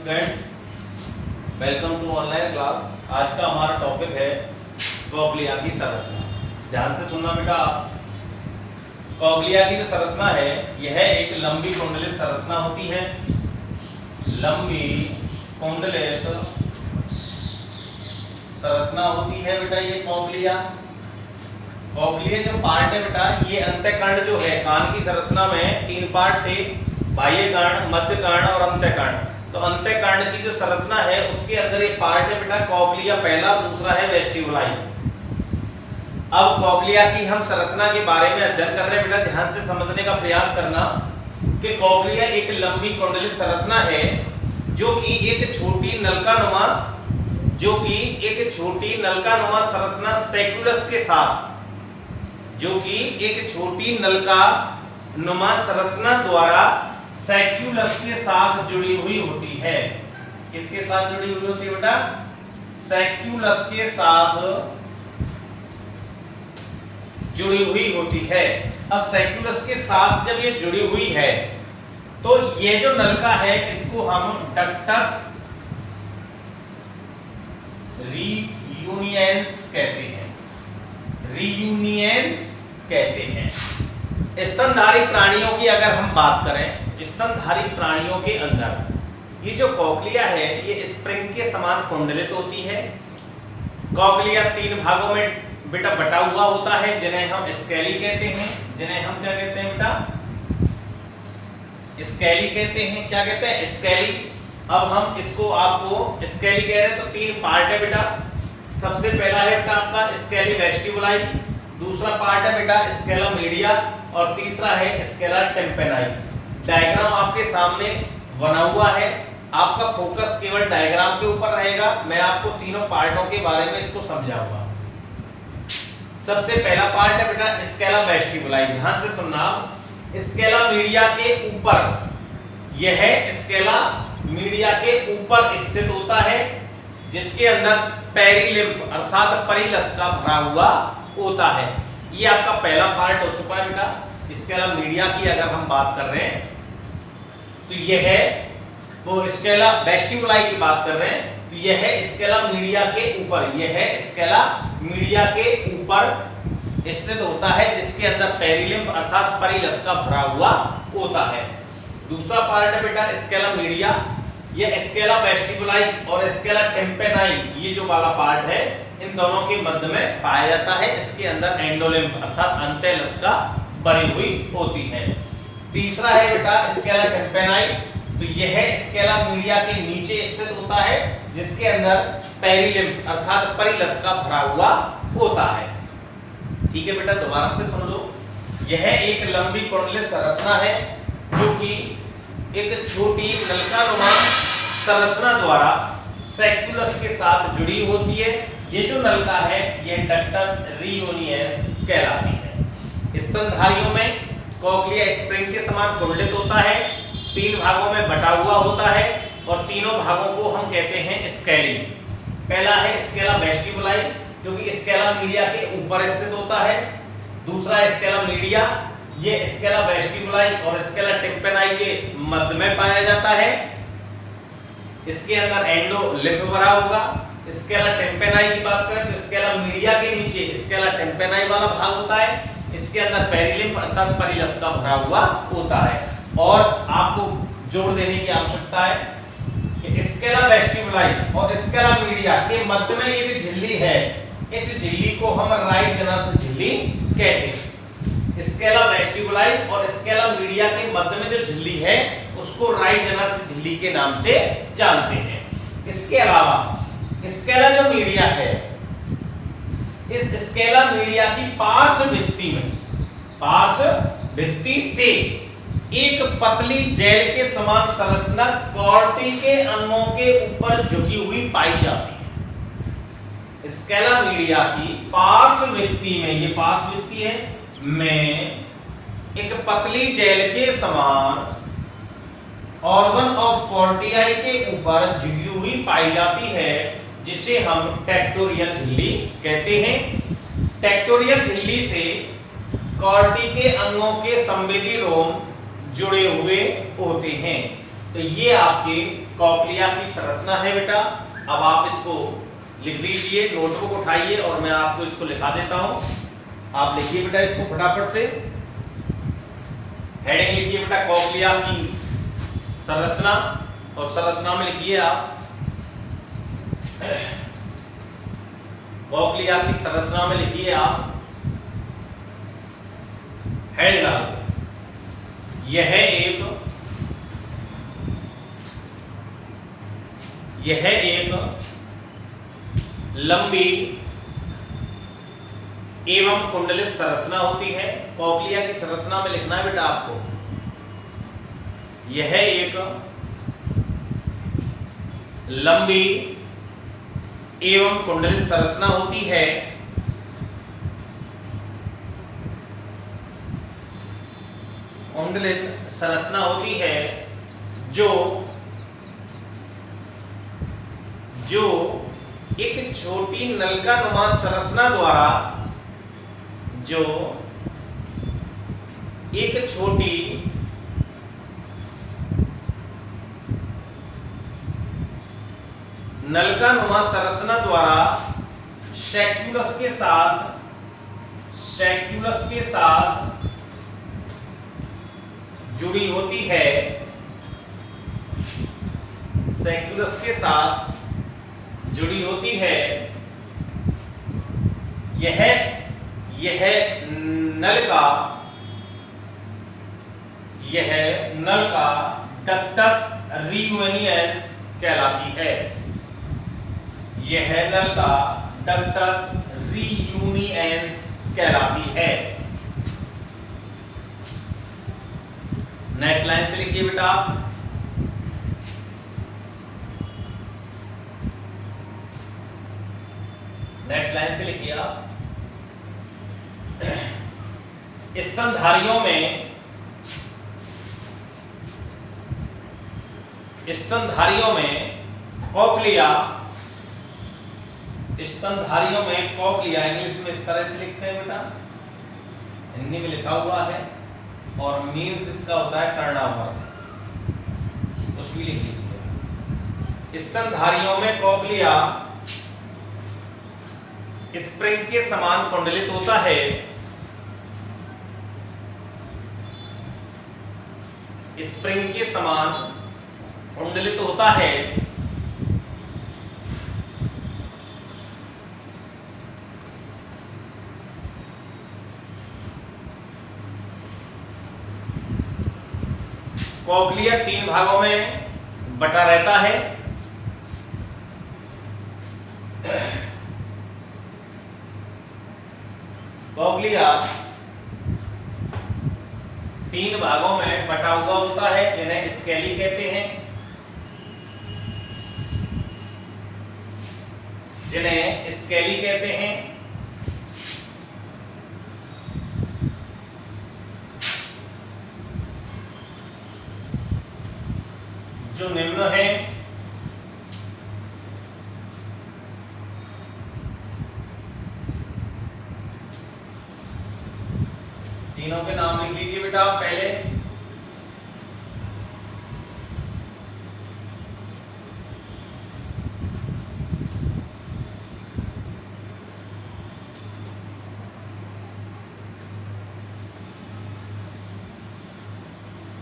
Welcome to online class. आज का हमारा टॉपिक है कॉक्लिया की संरचना। ध्यान से सुनना बेटा। कॉक्लिया की जो संरचना है यह एक लंबी कुंडलित संरचना होती है। लंबी कुंडलित संरचना होती है बेटा ये कॉक्लिया। कॉक्लिया जो पार्ट है बेटा, ये अंतःकर्ण जो है, कान की संरचना में 3 पार्ट थे, बाह्य कर्ण, मध्य कर्ण और अंतःकर्ण। तो अंतःकर्ण की जो संरचना है उसके अंदर एक पार्ट है बेटा कॉक्लिया पहला, दूसरा है वेस्टिबुलाई। अब कॉक्लिया की हम संरचना के बारे में अध्ययन कर रहे हैं बेटा। ध्यान से समझने का प्रयास करना कि कॉक्लिया एक लंबी कुंडलित संरचना है जो कि एक छोटी नलका संरचना सैक्युलस के साथ, जो कि एक छोटी नलका नुमा संरचना द्वारा सैक्युलस के साथ जुड़ी हुई होती है। किसके साथ जुड़ी हुई होती है बेटा? सैक्युलस के साथ जुड़ी हुई होती है। अब सैक्युलस के साथ जब ये जुड़ी हुई है तो ये जो नलका है इसको हम डक्टस रियूनियंस कहते हैं। स्तनधारी प्राणियों की अगर हम बात करें, स्तनधारी प्राणियों के अंदर ये जो कॉक्लिया है ये स्प्रिंग के समान कुंडलित होती है। कॉक्लिया 3 भागों में बेटा बटा हुआ होता है, जिन्हें हम स्केली कहते हैं। जिन्हें हम क्या कहते हैं बेटा? स्केली कहते हैं। क्या कहते हैं? स्केली। अब हम इसको आपको स्केली कह रहे हैं तो 3 पार्ट है बेटा। सबसे पहला है बेटा आपका स्केली वेस्टिबुलाई, दूसरा पार्ट है बेटा स्केला मीडिया और तीसरा है स्केला टेम्पेनाई। डायग्राम आपके सामने बना हुआ है, आपका फोकस केवल डायग्राम के ऊपर रहेगा। मैं आपको तीनों पार्टों के बारे में इसको समझाऊंगा। सबसे पहला पार्ट है बेटा स्केला वेस्टिबुलाई। ध्यान से सुनना। स्केला मीडिया के ऊपर, यह स्केला मीडिया के ऊपर स्थित होता है, जिसके अंदर पेरिलिम्फ अर्थात परिलस का भरा हुआ होता है। ये आपका पहला पार्ट हो चुका है बेटा। स्केला मीडिया की अगर हम बात कर रहे हैं तो यह है वो स्केला वेस्टिबुलाई की बात कर रहे हैं तो यह स्केला मीडिया के ऊपर, यह स्केला मीडिया के ऊपर स्थित होता है, जिसके अंदर पेरिलिम्फ अर्थात परिलस का भरा हुआ होता है। दूसरा पार्ट है बेटा स्केला मीडिया। ये स्केला वेस्टिबुलाई और स्केला टेम्पेनाई, ये जो वाला पार्ट है, इन दोनों के मध्य में पाया जाता है। इसके अंदर एंडोलिम्फ अर्थात अंतःलसिका बनी हुई होती है। तीसरा है बेटा स्केला टेम्पेनाई। तो यह स्केला मीडिया के नीचे स्थित होता है, जिसके अंदर पेरिलिम्फ अर्थात परिलस का भरा हुआ होता है। ठीक है बेटा, दोबारा से सुन लो। यह एक लंबी कुंडलित संरचना है जो कि एक छोटी नलकानुमा संरचना द्वारा सैक्युलस के साथ जुड़ी होती है। ये जो नलका है यह डक्टस रियूनियंस कहलाती है। स्तनधारियों में कॉक्लिया स्प्रिंग के समान कुंडलित होता है, 3 भागों में बटा हुआ होता है और तीनों भागों को हम कहते हैं स्केली। पहला है स्केला वेस्टिबुलाई जो कि स्केला मीडिया के ऊपर स्थित होता है। दूसरा है स्केला मीडिया, ये स्केला वेस्टिबुलाई और स्केला टेम्पेनाई के मध्य में पाया जाता है। इसके अंदर एंडोलिम्फ भरा होगा। स्केला टेम्पेनाई की बात करें तो स्केला मीडिया के नीचे स्केला टेम्पेनाई वाला भाग होता है। इसके अंदर पेरिलिम्फ अर्थात परिलस का भरा हुआ होता है। और आपको जोड़ देने की आवश्यकता है कि स्केला वेस्टिबुलाई और स्केला मीडिया के मध्य में ये झिल्ली है, इस झिल्ली को हम राइजनस झिल्ली कहते हैं। स्केला वेस्टिबुलाई और स्केला मीडिया के मध्य में जो झिल्ली है उसको राइजनस झिल्ली के नाम से जानते हैं। इसके अलावा स्केला जो मीडिया है, इस स्केला मीडिया की पार्श्व भित्ति से एक पतली जेल के समान संरचना कॉर्टी के अंगों के ऊपर झुकी हुई पाई जाती है। स्केला मीडिया की पार्श्व भित्ति में, ये पार्श्व भित्ति है, में एक पतली जेल के समान ऑर्गन ऑफ कॉर्टियाई के ऊपर झुकी हुई पाई जाती है, जिसे हम टेक्टोरियल झिल्ली कहते हैं। टेक्टोरियल झिल्ली से कॉर्टी के अंगों के संवेदी रोम जुड़े हुए होते हैं। तो ये आपकी कॉक्लिया की संरचना है बेटा। अब आप इसको लिख लीजिए, नोटबुक उठाइए और मैं आपको इसको लिखा देता हूं। आप लिखिए बेटा इसको फटाफट से, हेडिंग लिखिए बेटा कॉक्लिया की संरचना, और संरचना में लिखिए आप कॉक्लिया की संरचना में लिखिए आप हेड डाल दो, यह एक लंबी एवं कुंडलित संरचना होती है। कॉक्लिया की संरचना में लिखना है बेटा आपको, यह एक लंबी एवं कुंडलित संरचना होती है कुंडलित संरचना होती है जो एक छोटी नलकानुमा संरचना द्वारा, जो एक छोटी नलकानुमा संरचना द्वारा सैक्यूलस के साथ जुड़ी होती है, सैक्यूलस के साथ जुड़ी होती है। यह नल का डक्टस रियूनियंस कहलाती है। यह नल का डक्टस रियूनियंस कहलाती है। नेक्स्ट लाइन से लिखिए बेटा, नेक्स्ट लाइन से लिखिए आप, स्तनधारियों में कॉक्लिया इंग्लिश में इस तरह से लिखते हैं बेटा, हिंदी में लिखा हुआ है, और मीन्स इसका होता है कर्णावर, कुछ भी लिख लीजिए। स्तनधारियों में कॉक्लिया स्प्रिंग के समान कुंडलित होता है। स्प्रिंग के समान कुंडलित होता है, कॉक्लिया 3 भागों में बटा रहता है। कॉक्लिया 3 भागों में बटा हुआ होता है, जिन्हें स्केली कहते हैं, जो निम्न है। तीनों के नाम लिख लीजिए बेटा आप पहले।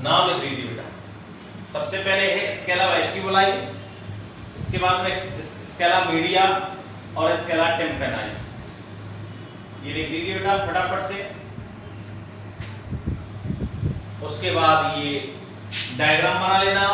नाम लिख लीजिए बेटा। सबसे पहले है स्केला वेस्टिबुलाई, इसके बाद में स्केला मीडिया और स्केला टिम्पेनाई। ये लिख लीजिए बेटा फटाफट से। उसके बाद ये डायग्राम बना लेना।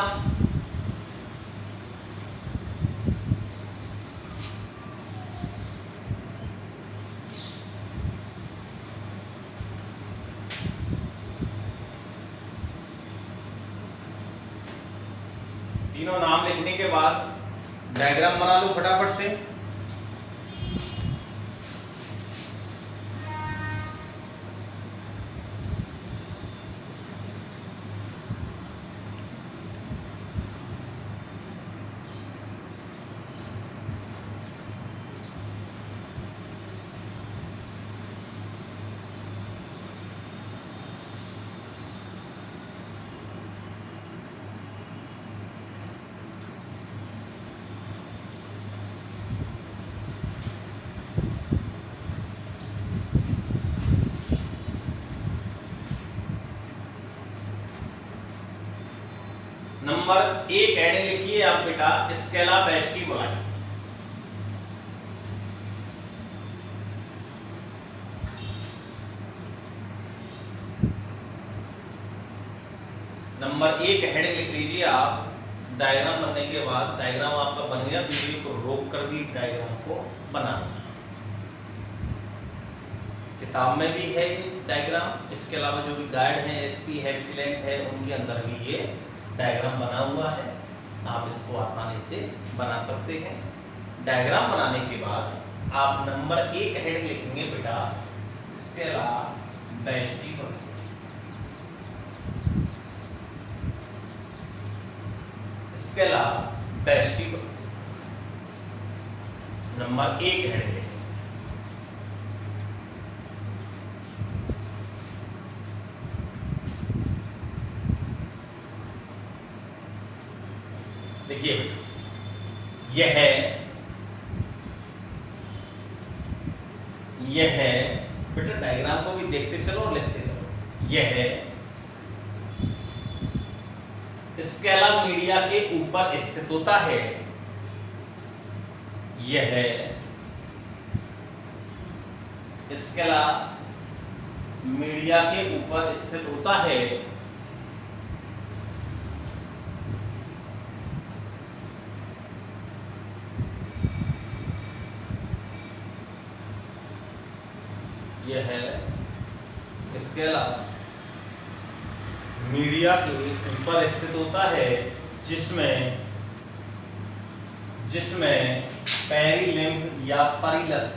तीनों नाम लिखने के बाद डायग्राम बना लो फटाफट से। नंबर एक हेडिंग लिखिए आप बेटा स्केला वेस्टिबुलाई। नंबर एक हेडिंग लिख लीजिए आप। डायग्राम बनने के बाद, डायग्राम आपका बन गया, वीडियो को रोक कर भी डायग्राम को बनाना। किताब में भी है डायग्राम, इसके अलावा जो भी गाइड है एसपी है, एक्सीलेंट है, उनके अंदर भी ये डायग्राम बना हुआ है। आप इसको आसानी से बना सकते हैं। डायग्राम बनाने के बाद आप नंबर एक हेडिंग लिखेंगे बेटा Scala vestibuli. Scala vestibuli number एक हेडिंग। देखिए यह है बेटा, डायग्राम को भी देखते चलो और लिखते चलो। यह स्केला मीडिया के ऊपर स्थित होता है। यह स्केला मीडिया के ऊपर स्थित होता है। यह स्केला मीडिया के ऊपर स्थित होता है जिसमें पेरिलिम्फ या परिलस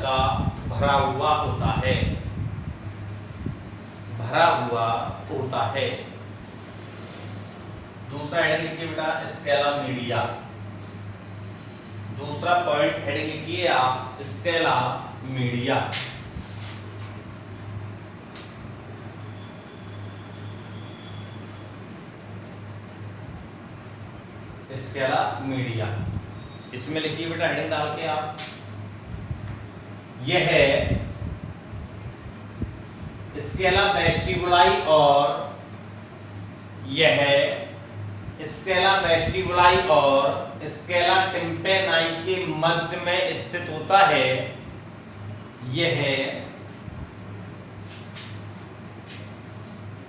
का भरा हुआ होता है। दूसरा हेडिंग लिखिए बेटा स्केला मीडिया। दूसरा पॉइंट हेडिंग लिखिए आप स्केला मीडिया। स्केला मीडिया इसमें लिखिए बेटा हेडिंग डाल के आप। यह है स्केला वेस्टिबुलाई और यह है स्केला वेस्टिबुलाई और स्केला टिम्पेनाई के मध्य में स्थित होता है। यह है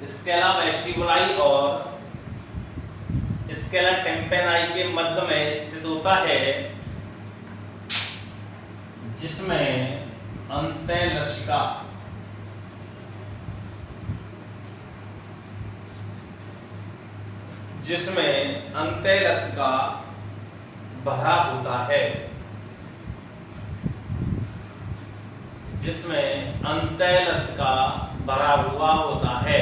स्केला वेस्टिबुलाई और स्केला टिम्पेनाई के मध्य में स्थित होता है, जिसमें अंतःलसिका भरा होता है। जिसमें अंतःलसिका भरा हुआ होता है।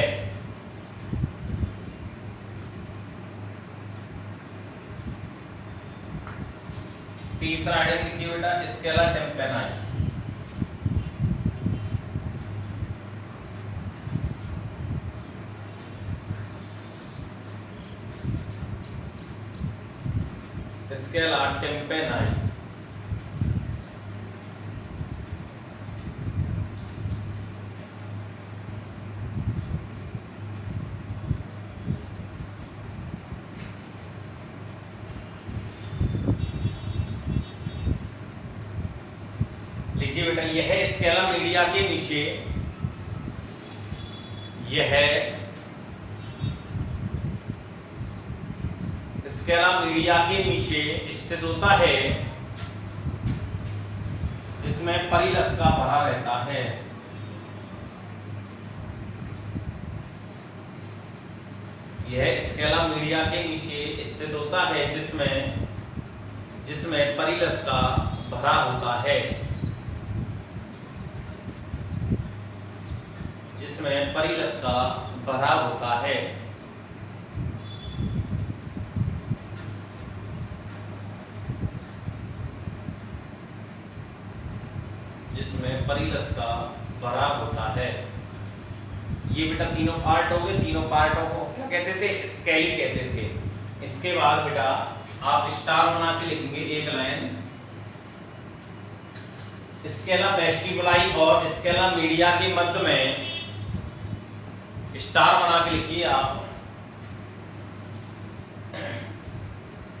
तीसरा हेडिंग लिखिए बेटा स्केला टिम्पेनाई। स्केला टिम्पेनाई लिखिए बेटा यह स्केला मीडिया के नीचे, यह स्केला मीडिया के नीचे स्थित होता है। इसमें परिलस का भरा रहता है। यह स्केला मीडिया के नीचे स्थित होता है जिसमें परिलस का भरा होता है। जिसमें परिलस का भरा होता है। जिसमें परिलस का भरा होता है। ये बेटा तीनों पार्ट हो गए। तीनों पार्टों को क्या कहते थे? स्केली कहते थे। इसके बाद बेटा आप स्टार बना के लिखेंगे एक लाइन। स्केला वेस्टिबुलाई और स्केला मीडिया के मध्य में, स्टार बना के लिखिए आप,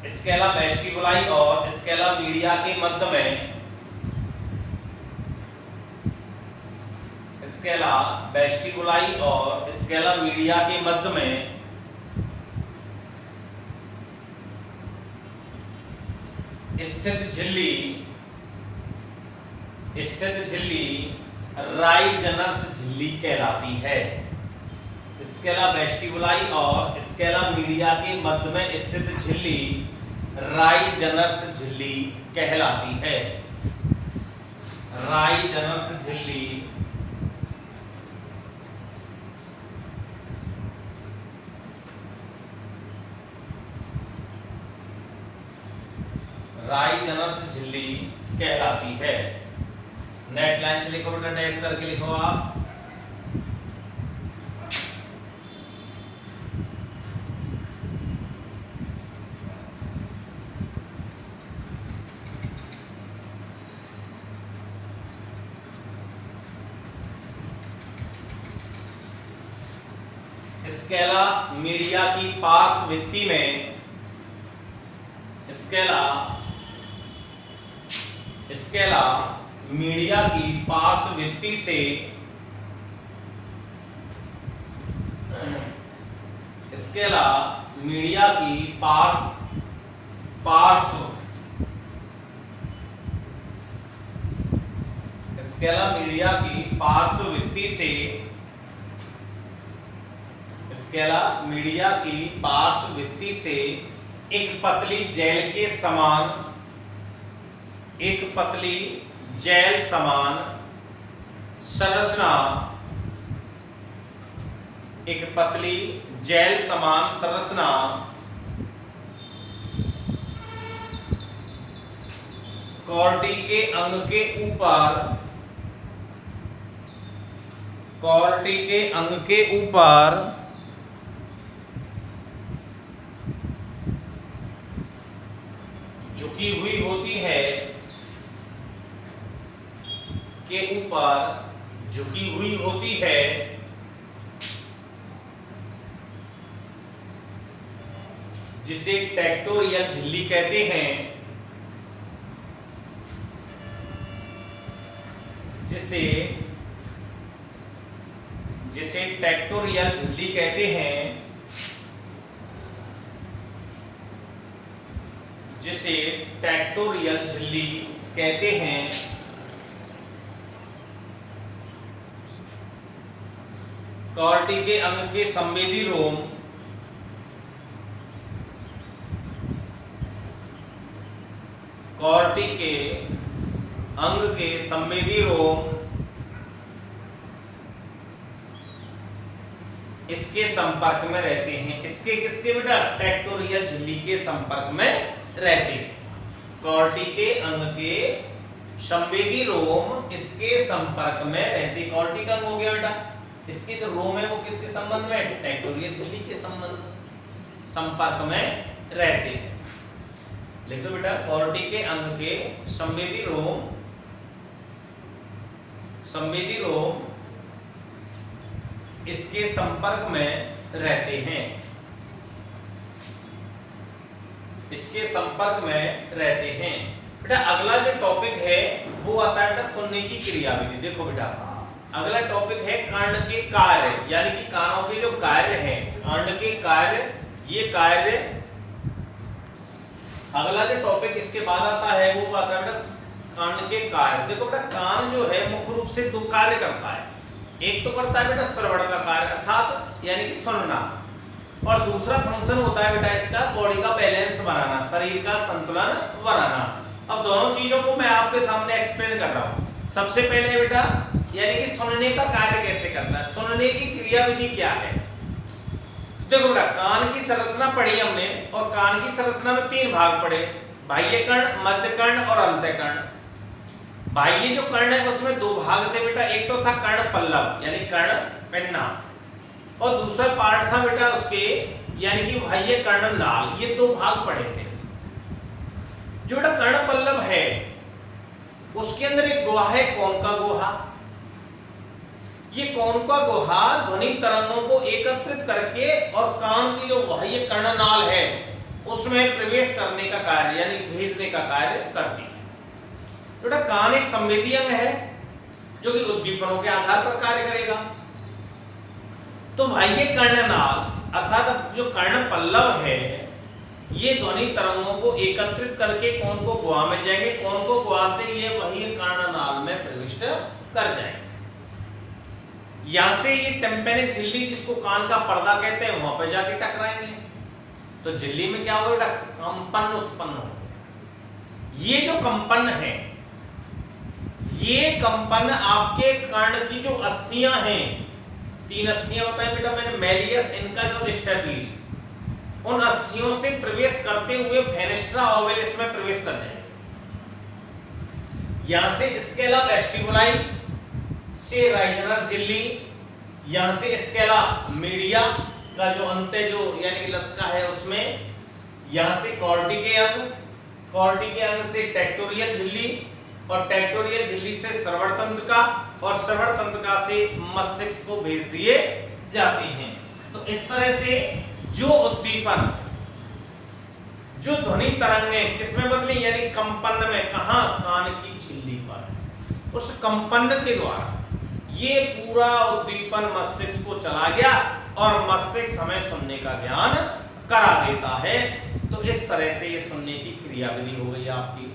स्केला वेस्टिबुलाई और स्केला मीडिया के मध्य में, स्केला वेस्टिबुलाई और स्केला मीडिया के मध्य में स्थित झिल्ली राइजनर्स झिल्ली कहलाती है। स्केला वेस्टिबुलाई और स्केला मीडिया के मध्य में स्थित झिल्ली राइजनर्स झिल्ली कहलाती है। राइजनर्स झिल्ली राइजनर्स झिल्ली कहलाती है। नेक्स्ट लाइन से लिखो बेटा, डैश करके लिखो आप। स्केला मीडिया की पार्श्वभित्ति में, स्केला मीडिया की पार्श्वभित्ति से स्केला मीडिया की स्केला मीडिया की पार्श्वभित्ति से, स्केला मीडिया की पार्श्वभित्ति से एक पतली जेल के समान, एक पतली जेल समान संरचना, एक पतली जेल समान संरचना कॉर्टी के अंग के ऊपर, कॉर्टी के अंग के ऊपर झुकी हुई होती है, के ऊपर झुकी हुई होती है, जिसे टेक्टोरियल झिल्ली कहते हैं, जिसे टेक्टोरियल झिल्ली कहते हैं, जिसे टेक्टोरियल झिल्ली कहते हैं। कॉर्टी के अंग के संवेदी रोम, कॉर्टी के अंग के संवेदी रोम इसके संपर्क में रहते हैं। इसके किसके बेटा? टेक्टोरियल झिल्ली के संपर्क में रहते हैं। कॉर्टी के अंग के संवेदी रोम इसके संपर्क में रहते। कॉर्टी का अंग हो गया बेटा, इसके जो रोम है वो किसके संबंध में? टेक्टोरियल झिल्ली के संपर्क में रहते हैं। लिख दो बेटा, कॉर्टी के अंग के संवेदी रोम इसके संपर्क में रहते हैं, इसके संपर्क में रहते हैं। बेटा अगला जो टॉपिक है वो आता है बेटा सुनने की क्रियाविधि। देखो बेटा अगला टॉपिक है कर्ण के कार्य, यानी कि कानों के जो कार्य हैं, कर्ण के कार्य, ये कार्य। अगला जो टॉपिक इसके बाद आता है वो आता है बेटा कान के कार्य। देखो बेटा कान जो है मुख्य रूप से दो कार्य करता है। एक तो करता है बेटा श्रवण का कार्य अर्थात यानी कि सुनना, और दूसरा फंक्शन होता है बेटा इसका बॉडी का बैलेंस बनाना, शरीर का संतुलन बनाना। अब दोनों चीजों को मैं आपके सामने एक्सप्लेन कर रहा हूँ। सबसे पहले बेटा यानी कि सुनने का कार्य कैसे करता है, सुनने की क्रियाविधि क्या है। देखो बेटा कान की संरचना पढ़ी हमने, और कान की संरचना में तीन भाग पढ़े, बाह्य कर्ण, मध्य कर्ण और अंतःकर्ण। बाह्य जो कर्ण है उसमें दो भाग थे बेटा, एक तो था कर्ण पल्लव यानी कर्ण पेन्ना, और दूसरा पार्ट था बेटा उसके यानी कि बाह्य कर्ण नाल। ये दो भाग पढ़े थे। जो बेटा कर्ण पल्लव है उसके अंदर एक गुहा है कौन का गुहा। ये कौन का गुहा ध्वनि तरंगों को एकत्रित करके और कान की जो बाह्य कर्णनाल है उसमें प्रवेश करने का कार्य यानी भेजने का कार्य करती है। बेटा कान एक संवेदी अंग है जो कि उद्दीपनों के आधार पर कार्य करेगा। तो बाह्य कर्णनाल अर्थात जो कर्ण पल्लव है ये ध्वनि तरंगों को एकत्रित करके कौन को गुहा में जाएंगे, कौन को गुहा से ये बाह्य कर्णनाल में प्रविष्ट कर जाएंगे। यहां से ये टेम्पेनिक झिल्ली जिसको कान का पर्दा कहते हैं वहां पर जाके टकराएंगे तो झिल्ली में क्या होगा, कंपन उत्पन्न हो। ये जो कंपन है ये कंपन आपके कर्ण की जो अस्थियां हैं, 3 अस्थियां बताएं बेटा मैंने, मेलियस, इनकस और स्टेपिज, उन अस्थियों से प्रवेश करते हुए फेनेस्ट्रा ओवलिस में प्रवेश कर जाएंगे। यहां से स्केला वेस्टिबुलाई से राइजनर झिल्ली, यहां से स्केला मीडिया का जो अंत जो यानी कि लसका है उसमें, यहां से कॉर्टिके अंग से टेक्टोरियल झिल्ली और टेक्टोरियल झिल्ली से श्रवण तंत्र का और श्रवण तंत्र का से मस्तिष्क को भेज दिए जाते हैं। तो इस तरह से जो उद्दीपन जो ध्वनि तरंगें किसमें बदली यानी कंपन में, कहां, कान की झिल्ली पर, उस कंपन के द्वारा ये पूरा उद्दीपन मस्तिष्क को चला गया और मस्तिष्क हमें सुनने का ज्ञान करा देता है। तो इस तरह से ये सुनने की क्रियाविधि हो गई आपकी।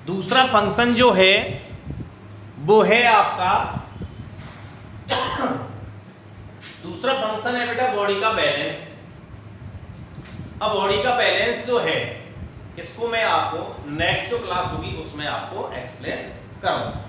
दूसरा फंक्शन जो है वो है आपका दूसरा फंक्शन है बेटा बॉडी का बैलेंस। अब बॉडी का बैलेंस जो है इसको मैं आपको नेक्स्ट जो क्लास होगी उसमें आपको एक्सप्लेन करूंगा।